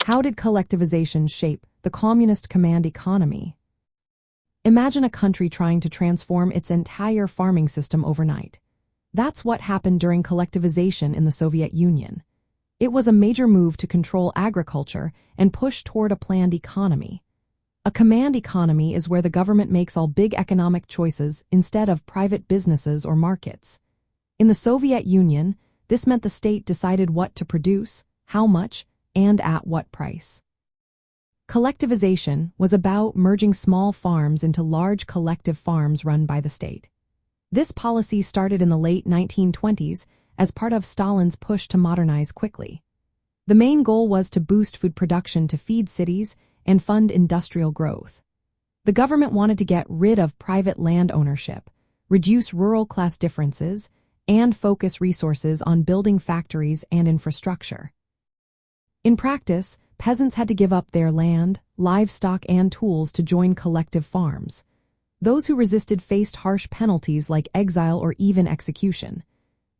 How did collectivization shape the communist command economy? Imagine a country trying to transform its entire farming system overnight. That's what happened during collectivization in the Soviet Union. It was a major move to control agriculture and push toward a planned economy. A command economy is where the government makes all big economic choices instead of private businesses or markets. In the Soviet Union, this meant the state decided what to produce, how much, and at what price. Collectivization was about merging small farms into large collective farms run by the state. This policy started in the late 1920s as part of Stalin's push to modernize quickly. The main goal was to boost food production to feed cities and fund industrial growth. The government wanted to get rid of private land ownership, reduce rural class differences, and focus resources on building factories and infrastructure. In practice, peasants had to give up their land, livestock, and tools to join collective farms. Those who resisted faced harsh penalties like exile or even execution.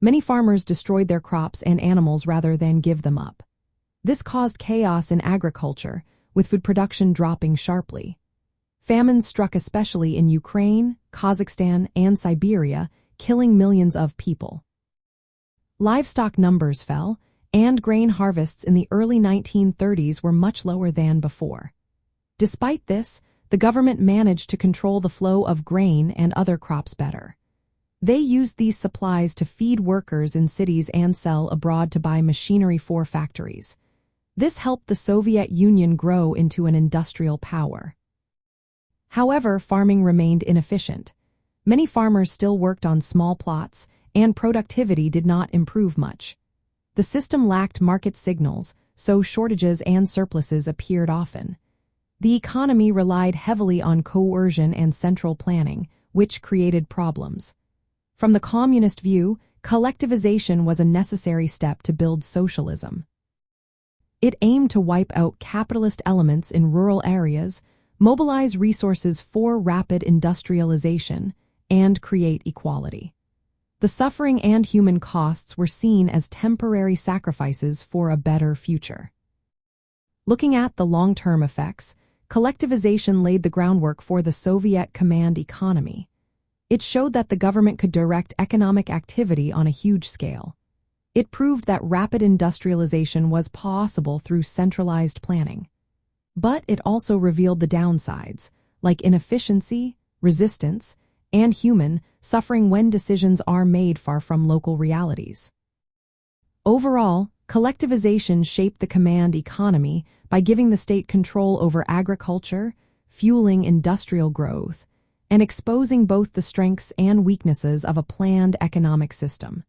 Many farmers destroyed their crops and animals rather than give them up. This caused chaos in agriculture, with food production dropping sharply. Famines struck especially in Ukraine, Kazakhstan, and Siberia, killing millions of people. Livestock numbers fell, and grain harvests in the early 1930s were much lower than before. Despite this, the government managed to control the flow of grain and other crops better. They used these supplies to feed workers in cities and sell abroad to buy machinery for factories. This helped the Soviet Union grow into an industrial power. However, farming remained inefficient. Many farmers still worked on small plots, and productivity did not improve much. The system lacked market signals, so shortages and surpluses appeared often. The economy relied heavily on coercion and central planning, which created problems. From the communist view, collectivization was a necessary step to build socialism. It aimed to wipe out capitalist elements in rural areas, mobilize resources for rapid industrialization, and create equality. The suffering and human costs were seen as temporary sacrifices for a better future. Looking at the long-term effects, collectivization laid the groundwork for the Soviet command economy. It showed that the government could direct economic activity on a huge scale. It proved that rapid industrialization was possible through centralized planning. But it also revealed the downsides, like inefficiency, resistance, and human suffering when decisions are made far from local realities. Overall, collectivization shaped the command economy by giving the state control over agriculture, fueling industrial growth, and exposing both the strengths and weaknesses of a planned economic system.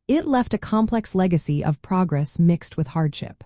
It left a complex legacy of progress mixed with hardship.